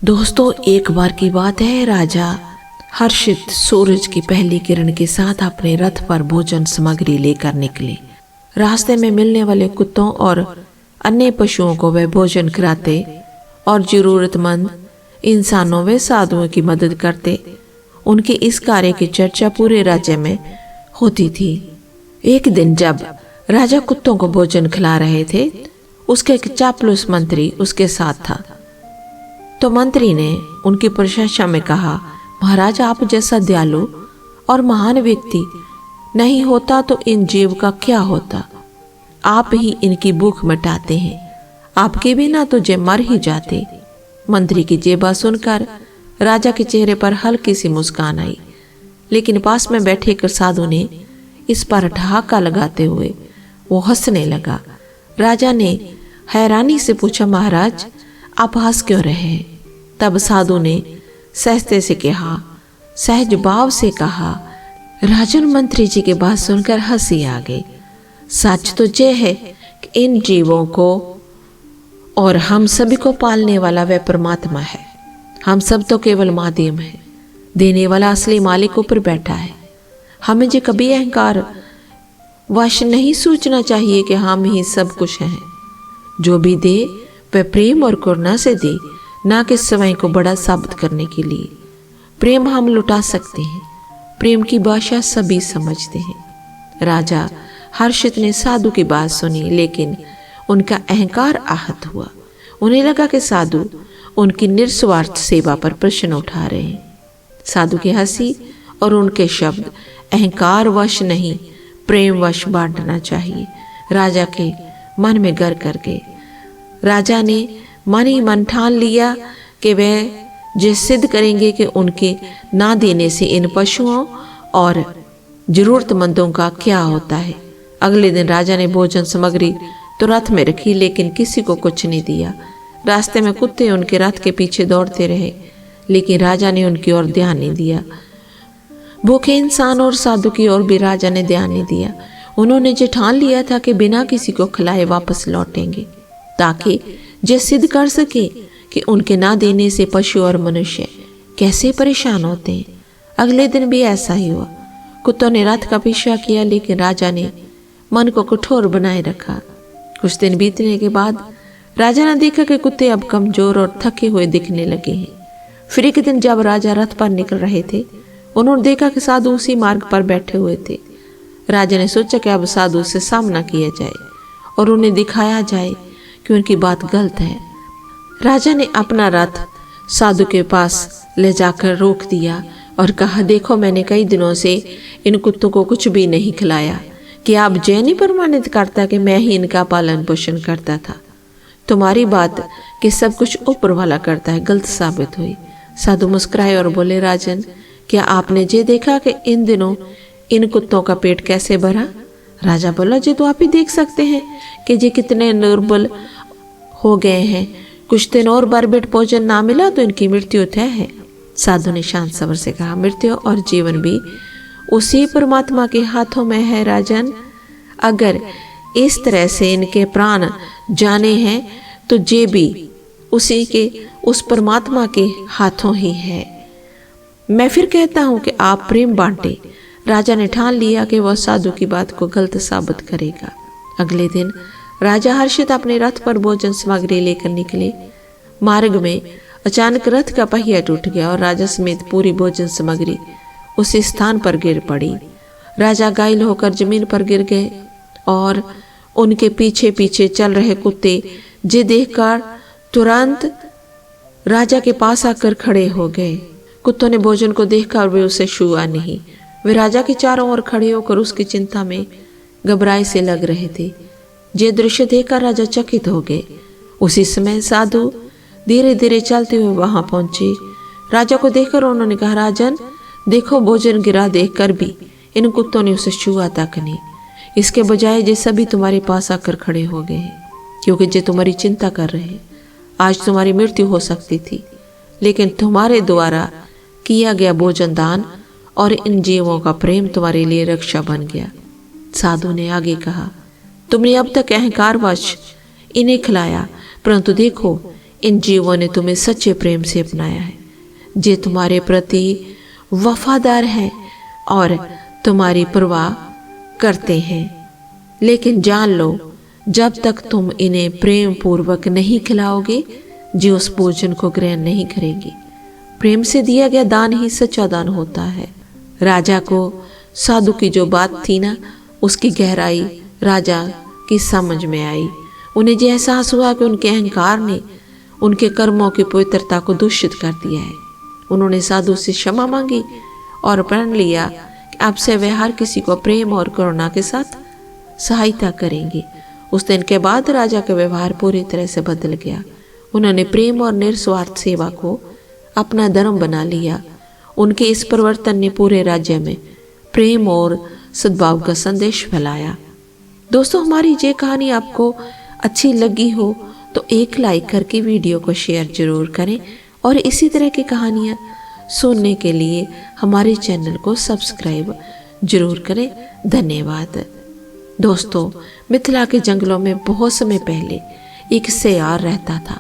दोस्तों, एक बार की बात है, राजा हर्षित सूरज की पहली किरण के साथ अपने रथ पर भोजन सामग्री लेकर निकले। रास्ते में मिलने वाले कुत्तों और अन्य पशुओं को वह भोजन कराते और जरूरतमंद इंसानों व साधुओं की मदद करते। उनके इस कार्य की चर्चा पूरे राज्य में होती थी। एक दिन जब राजा कुत्तों को भोजन खिला रहे थे, उसके एक चापलूस मंत्री उसके साथ था। तो मंत्री ने उनकी प्रशंसा में कहा, महाराज, आप जैसा दयालु और महान व्यक्ति नहीं होता तो इन जीव का क्या होता। आप ही इनकी भूख मिटाते हैं, आपके बिना तो जे मर ही जाते। मंत्री की ये बात सुनकर राजा के चेहरे पर हल्की सी मुस्कान आई, लेकिन पास में बैठे एक साधु ने इस पर ठहाका लगाते हुए वो हंसने लगा। राजा ने हैरानी से पूछा, महाराज, आप हंस क्यों रहे? तब साधु ने सहज भाव से कहा, राजन, मंत्री जी की बात सुनकर हंसी आ गई। सच तो ये है कि इन जीवों को और हम सभी को पालने वाला वह परमात्मा है। हम सब तो केवल माध्यम है, देने वाला असली मालिक ऊपर बैठा है। हमें जो कभी अहंकार वश नहीं सोचना चाहिए कि हम ही सब कुछ हैं। जो भी दे वह प्रेम और करुणा से दे, ना कि स्वयं को बड़ा साबित करने के लिए। प्रेम हम लुटा सकते हैं, प्रेम की भाषा सभी समझते हैं। राजा हर्षित ने साधु की बात सुनी, लेकिन उनका अहंकार आहत हुआ। उन्हें लगा कि साधु उनकी निस्वार्थ सेवा पर प्रश्न उठा रहे हैं। साधु की हंसी और उनके शब्द अहंकार वश नहीं, प्रेम वश बांटना चाहिए। राजा के मन में गर कर गए। राजा ने मन ही मन ठान लिया कि वह ये सिद्ध करेंगे कि उनके ना देने से इन पशुओं और जरूरतमंदों का क्या होता है। अगले दिन राजा ने भोजन सामग्री तो रथ में रखी, लेकिन किसी को कुछ नहीं दिया। रास्ते में कुत्ते उनके रथ के पीछे दौड़ते रहे, लेकिन राजा ने उनकी ओर ध्यान नहीं दिया। भूखे इंसान और साधु की ओर भी राजा ने ध्यान नहीं दिया। उन्होंने जो ठान लिया था कि बिना किसी को खिलाए वापस लौटेंगे, ताकि ये सिद्ध कर सके कि उनके ना देने से पशु और मनुष्य कैसे परेशान होते हैं। अगले दिन भी ऐसा ही हुआ। कुत्तों ने रथ का पीछा किया, लेकिन राजा ने मन को कठोर बनाए रखा। कुछ दिन बीतने के बाद राजा ने देखा कि कुत्ते अब कमजोर और थके हुए दिखने लगे हैं। फिर एक दिन जब राजा रथ पर निकल रहे थे, उन्होंने देखा कि साधु उसी मार्ग पर बैठे हुए थे। राजा ने सोचा कि अब साधु से सामना किया जाए और उन्हें दिखाया जाए कि उनकी बात गलत है। राजा ने अपना रथ साधु के पास ले जाकर रोक दिया और कहा, देखो, मैंने कई दिनों से इन कुत्तों को कुछ भी नहीं खिलाया। कि आप ये नहीं प्रमाणित करता कि मैं ही इनका पालन पोषण करता था? तुम्हारी बात कि सब कुछ ऊपर वाला करता है गलत साबित हुई। साधु मुस्कुराए और बोले, राजन, क्या आपने ये देखा कि इन दिनों इन कुत्तों का पेट कैसे भरा? राजा बोला, जी तो आप ही देख सकते हैं कि ये कितने दुर्बल हो गए हैं। कुछ दिन और बरबेट भोजन ना मिला तो इनकी मृत्यु तय है। साधु ने शांत स्वर से कहा, मृत्यु और जीवन भी उसी परमात्मा के हाथों में है राजन। अगर इस तरह से इनके प्राण जाने हैं तो ये भी उस परमात्मा के हाथों ही है। मैं फिर कहता हूं कि आप प्रेम बांटे। राजा ने ठान लिया कि वह साधु की बात को गलत साबित करेगा। अगले दिन राजा हर्षित अपने रथ पर भोजन सामग्री लेकर निकले। मार्ग में अचानक रथ का पहिया टूट गया और राजा समेत पूरी भोजन सामग्री उसी स्थान पर गिर पड़ी। राजा घायल होकर जमीन पर गिर गए और उनके पीछे पीछे चल रहे कुत्ते जे देखकर तुरंत राजा के पास आकर खड़े हो गए। कुत्तों ने भोजन को देखकर वे उसे छुआ नहीं। वे राजा के चारों ओर खड़े होकर उसकी चिंता में घबराए से लग रहे थे। ये दृश्य देखकर राजा चकित हो गए। उसी समय साधु धीरे धीरे चलते हुए वहां पहुंचे। राजा को देखकर उन्होंने कहा, राजन, देखो, भोजन गिरा देखकर भी इन कुत्तों ने उसे छुआ तक नहीं। इसके बजाय ये सभी तुम्हारे पास आकर खड़े हो गए हैं, क्योंकि ये तुम्हारी चिंता कर रहे हैं। आज तुम्हारी मृत्यु हो सकती थी, लेकिन तुम्हारे द्वारा किया गया भोजन दान और इन जीवों का प्रेम तुम्हारे लिए रक्षा बन गया। साधु ने आगे कहा, तुमने अब तक अहंकारवश इन्हें खिलाया, परंतु देखो, इन जीवों ने तुम्हें सच्चे प्रेम से अपनाया है, जे तुम्हारे प्रति वफादार हैं और तुम्हारी परवाह करते हैं। लेकिन जान लो, जब तक तुम इन्हें प्रेम पूर्वक नहीं खिलाओगे, जी उस भोजन को ग्रहण नहीं करेंगे। प्रेम से दिया गया दान ही सच्चा दान होता है। राजा को साधु की जो बात थी ना, उसकी गहराई राजा की समझ में आई। उन्हें जो एहसास हुआ कि उनके अहंकार ने उनके कर्मों की पवित्रता को दूषित कर दिया है। उन्होंने साधु से क्षमा मांगी और प्रण लिया कि अब से वे हर किसी को प्रेम और करुणा के साथ सहायता करेंगे। उस दिन के बाद राजा का व्यवहार पूरी तरह से बदल गया। उन्होंने प्रेम और निस्वार्थ सेवा को अपना धर्म बना लिया। उनके इस परिवर्तन ने पूरे राज्य में प्रेम और सद्भाव का संदेश फैलाया। दोस्तों, हमारी ये कहानी आपको अच्छी लगी हो तो एक लाइक करके वीडियो को शेयर जरूर करें और इसी तरह की कहानियाँ सुनने के लिए हमारे चैनल को सब्सक्राइब जरूर करें। धन्यवाद। दोस्तों, मिथिला के जंगलों में बहुत समय पहले एक सियार रहता था।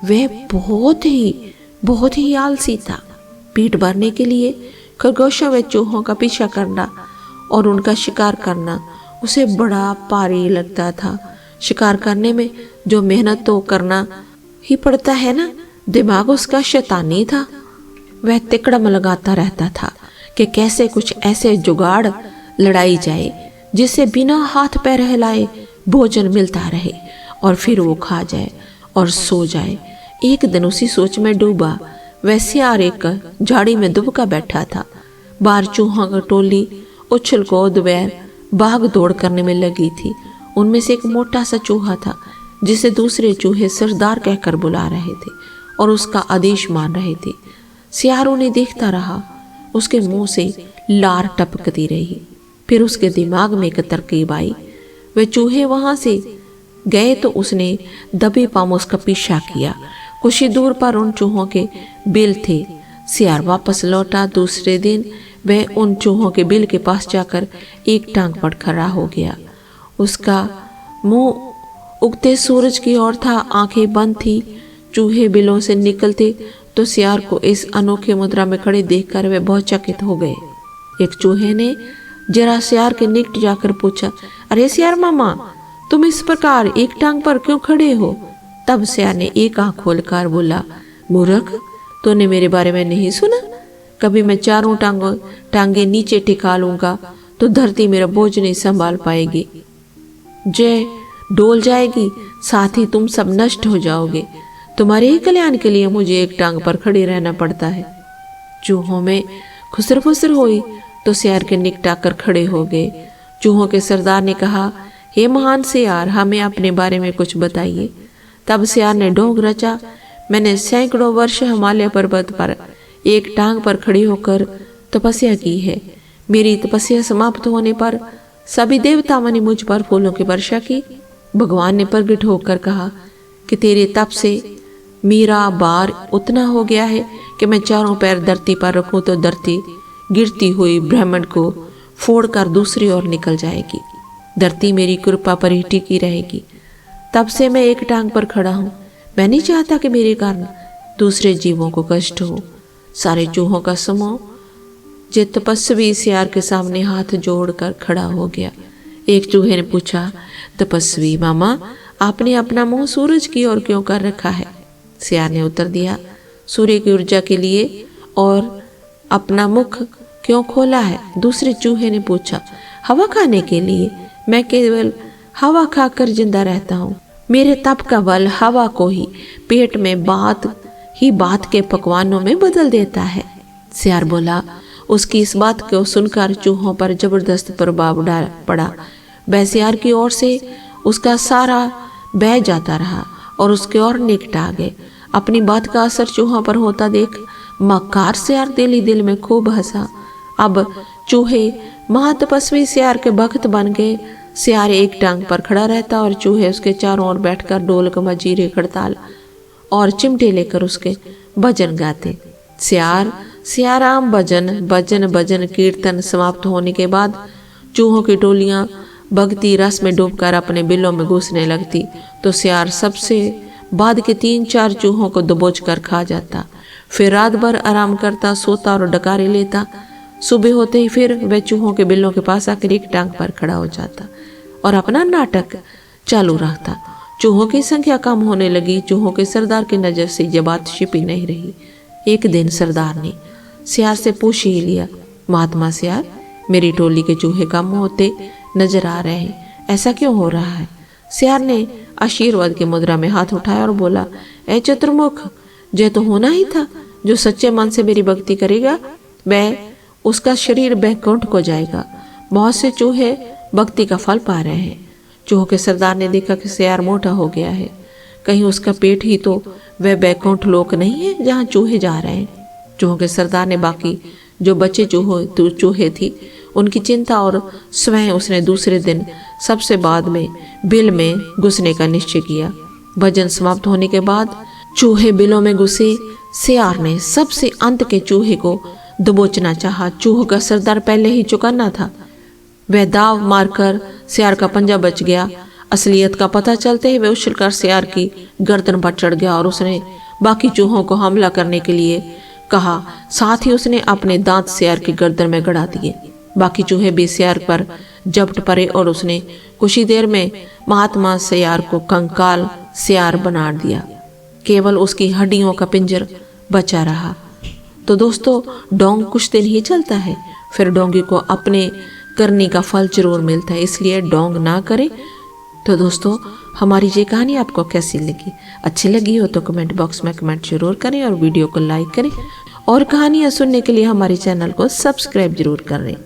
वह बहुत ही आलसी था। पेट भरने के लिए खरगोशों व चूहों का पीछा करना और उनका शिकार करना उसे बड़ा भारी लगता था। शिकार करने में जो मेहनत तो करना ही पड़ता है ना, दिमाग उसका शैतानी था। वह तिकड़म लगाता रहता था कि कैसे कुछ ऐसे जुगाड़ लड़ाई जाए जिससे बिना हाथ पैर हिलाए भोजन मिलता रहे और फिर वो खा जाए और सो जाए। एक दिन उसी सोच में डूबा वह सियार एक झाड़ी में दुबका बैठा था। बाहर चूहों की टोली उछल कूद व भाग दौड़ करने में लगी थी। उनमें से एक मोटा सा चूहा था जिसे दूसरे चूहे सरदार कहकर बुला रहे थे और उसका आदेश मान रहे थे। सियार उन्हें देखता रहा। उसके मुंह से लार टपकती रही। फिर उसके दिमाग में एक तरकीब आई। वे चूहे वहां से गए तो उसने दबे पांव उसका पीछा किया। कुछ ही दूर पर उन चूहों के बिल थे। सियार वापस लौटा। दूसरे दिन वह उन चूहों के बिल के पास जाकर एक टांग पर खड़ा हो गया। उसका मुंह उगते सूरज की ओर था, आंखें बंद थी। चूहे बिलों से निकलते तो सियार को इस अनोखे मुद्रा में खड़े देखकर वे बहुत चकित हो गए। एक चूहे ने जरा सियार के निकट जाकर पूछा, अरे सियार मामा, तुम इस प्रकार एक टांग पर क्यों खड़े हो? तब सियार ने एक आंख खोलकर बोला, मूर्ख, तूने मेरे बारे में नहीं सुना? कभी मैं चारों टांगे नीचे टिका लूंगा तो धरती मेरा बोझ नहीं संभाल पाएगी, जय डोल जाएगी, साथ ही तुम सब नष्ट हो जाओगे। तुम्हारे ही कल्याण के लिए मुझे एक टांग पर खड़े रहना पड़ता है। चूहों में खुसर फुसर हुई तो सियार के निकट आकर खड़े हो गए। चूहों के सरदार ने कहा, हे महान सियार, हमें अपने बारे में कुछ बताइए। तब सियार ने ढोंग रचा, मैंने सैकड़ों वर्ष हिमालय पर्वत पर एक टांग पर खड़े होकर तपस्या की है। मेरी तपस्या समाप्त होने पर सभी देवताओं ने मुझ पर फूलों की वर्षा की। भगवान ने प्रकट होकर कहा कि तेरे तप से मेरा भार उतना हो गया है कि मैं चारों पैर धरती पर रखूं तो धरती गिरती हुई ब्रह्मांड को फोड़कर दूसरी ओर निकल जाएगी। धरती मेरी कृपा पर ही टिकी रहेगी। तब से मैं एक टांग पर खड़ा हूं। मैं नहीं चाहता कि मेरे कारण दूसरे जीवों को कष्ट हो। सारे चूहों का समूह जे तपस्वी सियार के सामने हाथ जोड़कर खड़ा हो गया। एक चूहे ने पूछा, तपस्वी मामा, आपने अपना मुंह सूरज की ओर क्यों कर रखा है? सियार ने उत्तर दिया, सूर्य की ऊर्जा के लिए। और अपना मुख क्यों खोला है? दूसरे चूहे ने पूछा, हवा खाने के लिए। मैं केवल हवा खाकर जिंदा रहता हूँ। मेरे तप का बल हवा को ही पेट में बात के पकवानों में बदल देता है। सियार बोला। उसकी इस बात को सुनकर चूहों पर जबरदस्त प्रभाव पड़ा। वह सियार की ओर से उसका सारा बह जाता रहा और उसके और निकट आ गए। अपनी बात का असर चूहों पर होता देख मक्कार सियार दिल ही दिल में खूब हंसा। अब चूहे महातपस्वी सियार के भक्त बन गए। सियार एक टांग पर खड़ा रहता और चूहे उसके चारों ओर बैठकर ढोलक मजीरे खड़ताल और चिमटे लेकर उसके भजन गाते। सियार सियाराम भजन भजन भजन कीर्तन समाप्त होने के बाद चूहों की टोलियां भक्ति रस में डूबकर अपने बिलों में घुसने लगती तो सियार सबसे बाद के 3-4 चूहों को दबोच कर खा जाता। फिर रात भर आराम करता, सोता और डकारे लेता। सुबह होते ही फिर वह चूहों के बिल्लों के पास आकर एक टांग पर खड़ा हो जाता और अपना नाटक चालू रखता। चूहों की संख्या कम होने लगी। चूहों के सरदार की नज़र से यह बात छिपी नहीं रही। एक दिन सरदार ने सियार से पूछ ही लिया, महात्मा सियार, मेरी टोली के चूहे कम होते नजर आ रहे हैं, ऐसा क्यों हो रहा है? सियार ने आशीर्वाद की मुद्रा में हाथ उठाया और बोला, ए चतुर्मुख, यह तो होना ही था। जो सच्चे मन से मेरी भक्ति करेगा वह उसका शरीर बैकुंठ को जाएगा। बहुत से चूहे भक्ति का फल पा रहे हैं। चूहों के सरदार ने देखा कि सियार मोटा हो गया है। कहीं उसका पेट ही तो वह बैकुंठ लोक नहीं है जहाँ चूहे जा रहे हैं। चूहों के सरदार ने बाकी जो बच्चे चूहे थी उनकी चिंता और स्वयं उसने दूसरे दिन सबसे बाद में बिल में घुसने का निश्चय किया। भजन समाप्त होने के बाद चूहे बिलों में घुसे। सियार ने सबसे अंत के चूहे को दबोचना चाहा। चूहों का सरदार पहले ही चौकन्ना था। वह दाव मारकर सियार का पंजा बच गया। असलियत का पता चलते ही वह उछलकर सियार की गर्दन पर चढ़ गया और उसने बाकी चूहों को हमला करने के लिए कहा। साथ ही उसने अपने दांत सियार की गर्दन में गड़ा दिए। बाकी चूहे भी सियार पर झपट पड़े और उसने कुछ ही देर में महात्मा सियार को कंकाल सियार बना दिया। केवल उसकी हड्डियों का पिंजर बचा रहा। तो दोस्तों, डोंग कुछ दिन ही चलता है, फिर डोंगी को अपने करने का फल जरूर मिलता है, इसलिए डोंग ना करें। तो दोस्तों, हमारी ये कहानी आपको कैसी लगी? अच्छी लगी हो तो कमेंट बॉक्स में कमेंट जरूर करें और वीडियो को लाइक करें और कहानियाँ सुनने के लिए हमारे चैनल को सब्सक्राइब जरूर करें।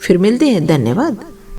फिर मिलते हैं। धन्यवाद।